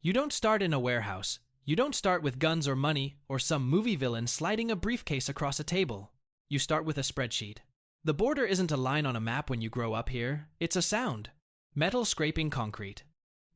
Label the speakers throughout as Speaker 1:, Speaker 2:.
Speaker 1: You don't start in a warehouse. You don't start with guns or money or some movie villain sliding a briefcase across a table. You start with a spreadsheet. The border isn't a line on a map when you grow up here. It's a sound. Metal scraping concrete.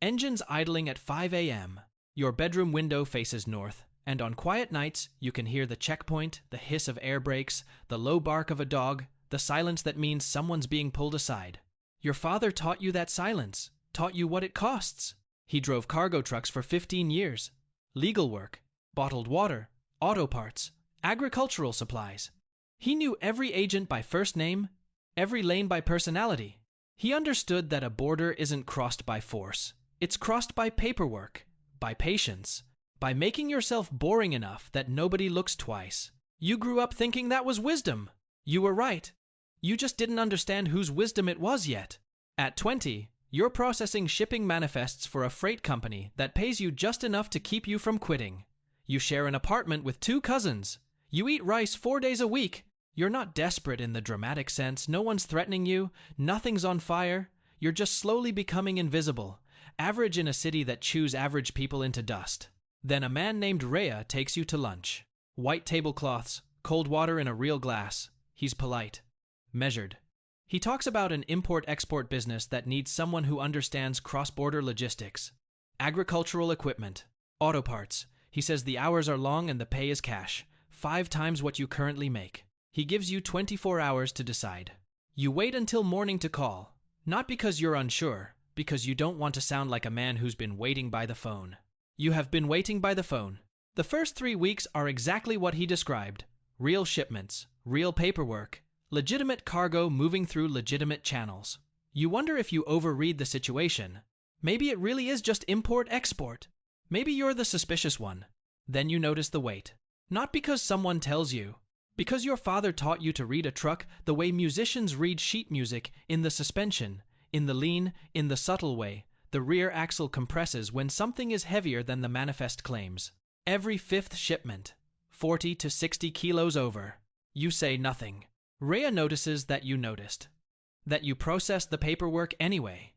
Speaker 1: Engines idling at 5 a.m. Your bedroom window faces north, and on quiet nights, you can hear the checkpoint, the hiss of air brakes, the low bark of a dog, the silence that means someone's being pulled aside. Your father taught you that silence, taught you what it costs. He drove cargo trucks for 15 years. Legal work, bottled water, auto parts, agricultural supplies. He knew every agent by first name, every lane by personality. He understood that a border isn't crossed by force. It's crossed by paperwork, by patience, by making yourself boring enough that nobody looks twice. You grew up thinking that was wisdom. You were right. You just didn't understand whose wisdom it was yet. At 20, you're processing shipping manifests for a freight company that pays you just enough to keep you from quitting. You share an apartment with 2 cousins. You eat rice 4 days a week. You're not desperate in the dramatic sense. No one's threatening you. Nothing's on fire. You're just slowly becoming invisible. Average in a city that chews average people into dust. Then a man named Rhea takes you to lunch. White tablecloths, cold water in a real glass. He's polite. Measured. He talks about an import-export business that needs someone who understands cross-border logistics. Agricultural equipment. Auto parts. He says the hours are long and the pay is cash. 5 times what you currently make. He gives you 24 hours to decide. You wait until morning to call. Not because you're unsure, because you don't want to sound like a man who's been waiting by the phone. You have been waiting by the phone. The first 3 weeks are exactly what he described. Real shipments, real paperwork, legitimate cargo moving through legitimate channels. You wonder if you overread the situation. Maybe it really is just import-export. Maybe you're the suspicious one. Then you notice the wait. Not because someone tells you. Because your father taught you to read a truck the way musicians read sheet music, in the suspension, in the lean, in the subtle way. The rear axle compresses when something is heavier than the manifest claims. Every 5th shipment, 40 to 60 kilos over. You say nothing. Rhea notices that you noticed. That you processed the paperwork anyway.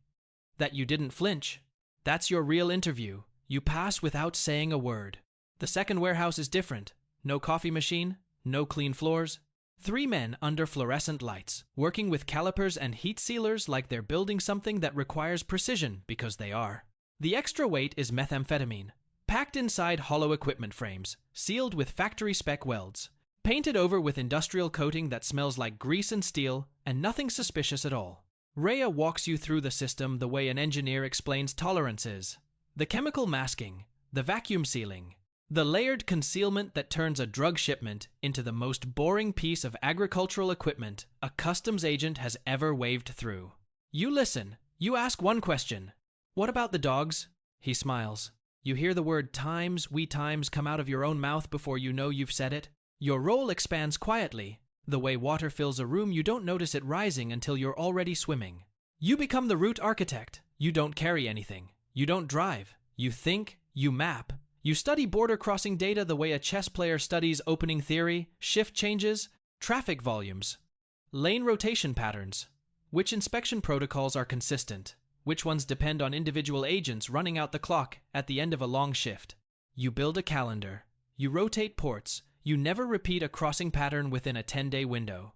Speaker 1: That you didn't flinch. That's your real interview. You pass without saying a word. The second warehouse is different. No coffee machine, no clean floors. 3 men under fluorescent lights, working with calipers and heat sealers like they're building something that requires precision, because they are. The extra weight is methamphetamine, packed inside hollow equipment frames, sealed with factory-spec welds, painted over with industrial coating that smells like grease and steel, and nothing suspicious at all. Rhea walks you through the system the way an engineer explains tolerances. The chemical masking, the vacuum sealing, the layered concealment that turns a drug shipment into the most boring piece of agricultural equipment a customs agent has ever waved through. You listen. You ask one question. What about the dogs? He smiles. You hear the word times, we times come out of your own mouth before you know you've said it. Your role expands quietly. The way water fills a room, you don't notice it rising until you're already swimming. You become the route architect. You don't carry anything. You don't drive. You think. You map. You study border crossing data the way a chess player studies opening theory, shift changes, traffic volumes, lane rotation patterns. Which inspection protocols are consistent? Which ones depend on individual agents running out the clock at the end of a long shift? You build a calendar. You rotate ports. You never repeat a crossing pattern within a 10-day window.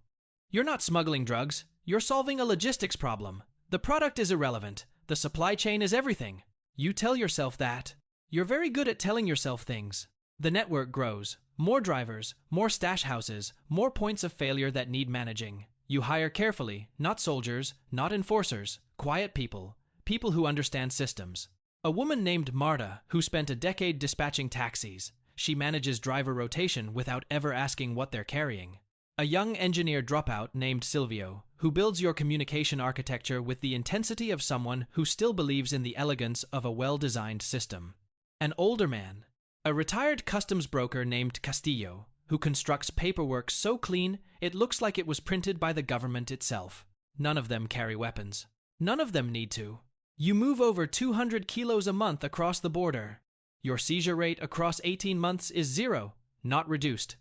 Speaker 1: You're not smuggling drugs. You're solving a logistics problem. The product is irrelevant. The supply chain is everything. You tell yourself that. You're very good at telling yourself things. The network grows. More drivers, more stash houses, more points of failure that need managing. You hire carefully, not soldiers, not enforcers, quiet people, people who understand systems. A woman named Marta, who spent a decade dispatching taxis. She manages driver rotation without ever asking what they're carrying. A young engineer dropout named Silvio, who builds your communication architecture with the intensity of someone who still believes in the elegance of a well-designed system. An older man, a retired customs broker named Castillo, who constructs paperwork so clean it looks like it was printed by the government itself. None of them carry weapons. None of them need to. You move over 200 kilos a month across the border. Your seizure rate across 18 months is 0, not reduced.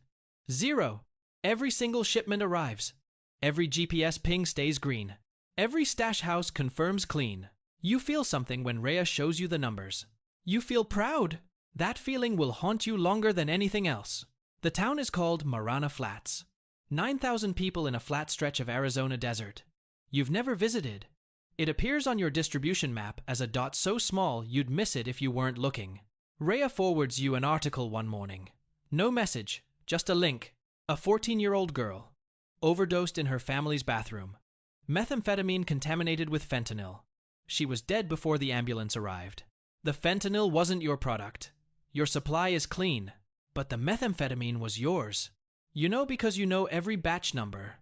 Speaker 1: 0. Every single shipment arrives. Every GPS ping stays green. Every stash house confirms clean. You feel something when Rhea shows you the numbers. You feel proud. That feeling will haunt you longer than anything else. The town is called Marana Flats. 9,000 people in a flat stretch of Arizona desert. You've never visited. It appears on your distribution map as a dot so small you'd miss it if you weren't looking. Rhea forwards you an article one morning. No message, just a link. A 14-year-old girl. Overdosed in her family's bathroom. Methamphetamine contaminated with fentanyl. She was dead before the ambulance arrived. The fentanyl wasn't your product. Your supply is clean, but the methamphetamine was yours. You know because you know every batch number,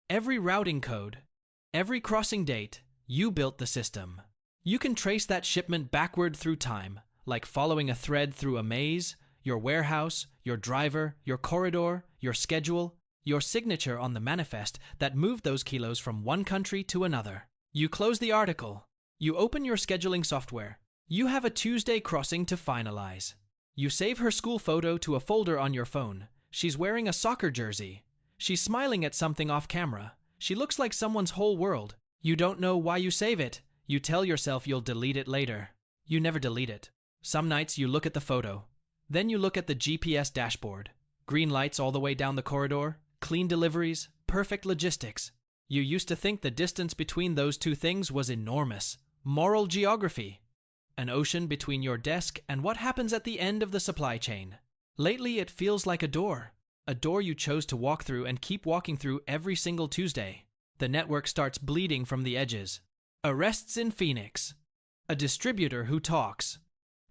Speaker 1: every routing code, every crossing date. You built the system. You can trace that shipment backward through time, like following a thread through a maze, your warehouse, your driver, your corridor, your schedule, your signature on the manifest that moved those kilos from one country to another. You close the article. You open your scheduling software. You have a Tuesday crossing to finalize. You save her school photo to a folder on your phone. She's wearing a soccer jersey. She's smiling at something off camera. She looks like someone's whole world. You don't know why you save it. You tell yourself you'll delete it later. You never delete it. Some nights you look at the photo. Then you look at the GPS dashboard. Green lights all the way down the corridor. Clean deliveries. Perfect logistics. You used to think the distance between those two things was enormous. Moral geography. An ocean between your desk and what happens at the end of the supply chain. Lately it feels like a door you chose to walk through and keep walking through every single Tuesday. The network starts bleeding from the edges. Arrests in Phoenix. A distributor who talks.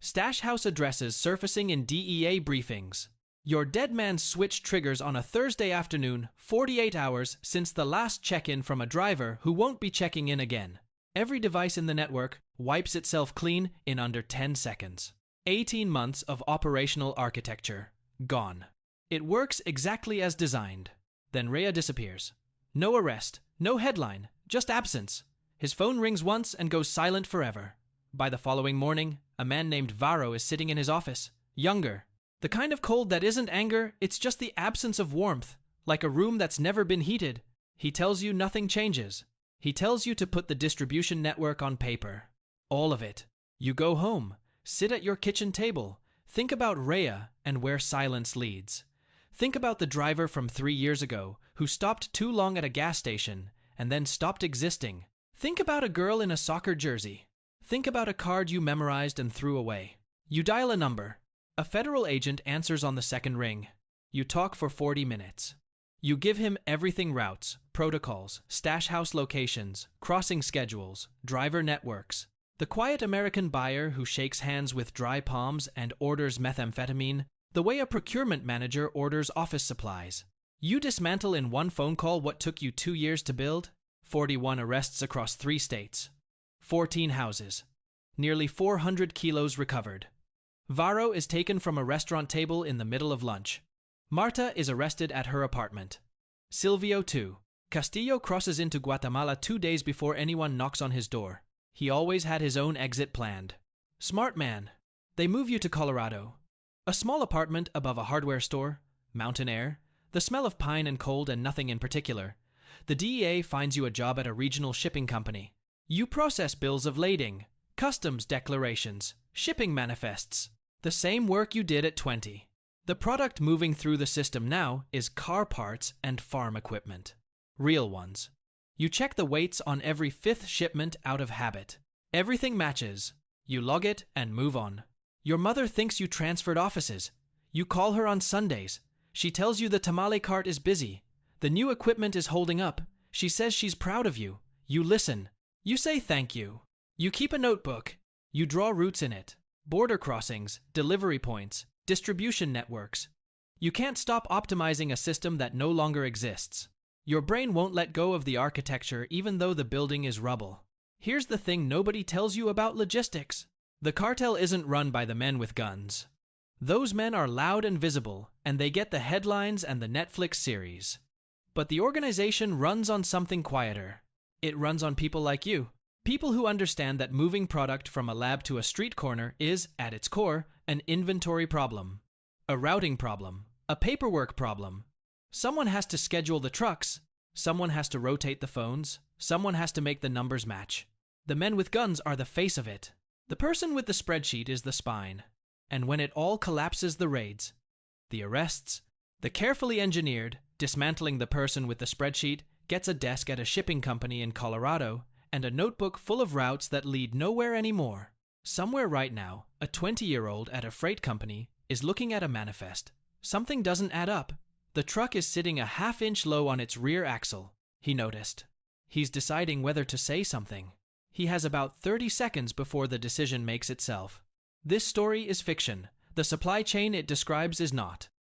Speaker 1: Stash house addresses surfacing in DEA briefings. Your dead man switch triggers on a Thursday afternoon, 48 hours since the last check-in from a driver who won't be checking in again. Every device in the network wipes itself clean in under 10 seconds. 18 months of operational architecture. Gone. It works exactly as designed. Then Rhea disappears. No arrest, no headline, just absence. His phone rings once and goes silent forever. By the following morning, a man named Varro is sitting in his office. Younger. The kind of cold that isn't anger, it's just the absence of warmth. Like a room that's never been heated. He tells you nothing changes. He tells you to put the distribution network on paper. All of it. You go home, sit at your kitchen table, think about Rhea and where silence leads. Think about the driver from 3 years ago who stopped too long at a gas station and then stopped existing. Think about a girl in a soccer jersey. Think about a card you memorized and threw away. You dial a number. A federal agent answers on the second ring. You talk for 40 minutes. You give him everything: routes, protocols, stash house locations, crossing schedules, driver networks. The quiet American buyer who shakes hands with dry palms and orders methamphetamine, the way a procurement manager orders office supplies. You dismantle in one phone call what took you 2 years to build. 41 arrests across 3 states. 14 houses. Nearly 400 kilos recovered. Varro is taken from a restaurant table in the middle of lunch. Marta is arrested at her apartment. Silvio too. Castillo crosses into Guatemala 2 days before anyone knocks on his door. He always had his own exit planned. Smart man. They move you to Colorado. A small apartment above a hardware store. Mountain air. The smell of pine and cold and nothing in particular. The DEA finds you a job at a regional shipping company. You process bills of lading, customs declarations, shipping manifests. The same work you did at 20. The product moving through the system now is car parts and farm equipment. Real ones. You check the weights on every 5th shipment out of habit. Everything matches. You log it and move on. Your mother thinks you transferred offices. You call her on Sundays. She tells you the tamale cart is busy. The new equipment is holding up. She says she's proud of you. You listen. You say thank you. You keep a notebook. You draw routes in it. Border crossings, delivery points, distribution networks. You can't stop optimizing a system that no longer exists. Your brain won't let go of the architecture even though the building is rubble. Here's the thing nobody tells you about logistics. The cartel isn't run by the men with guns. Those men are loud and visible, and they get the headlines and the Netflix series. But the organization runs on something quieter. It runs on people like you. People who understand that moving product from a lab to a street corner is, at its core, an inventory problem, a routing problem, a paperwork problem. Someone has to schedule the trucks, someone has to rotate the phones, someone has to make the numbers match. The men with guns are the face of it. The person with the spreadsheet is the spine, and when it all collapses, the raids, the arrests, the carefully engineered, dismantling the person with the spreadsheet gets a desk at a shipping company in Colorado and a notebook full of routes that lead nowhere anymore. Somewhere right now, a 20-year-old at a freight company is looking at a manifest. Something doesn't add up. The truck is sitting a half-inch low on its rear axle, he noticed. He's deciding whether to say something. He has about 30 seconds before the decision makes itself. This story is fiction. The supply chain it describes is not.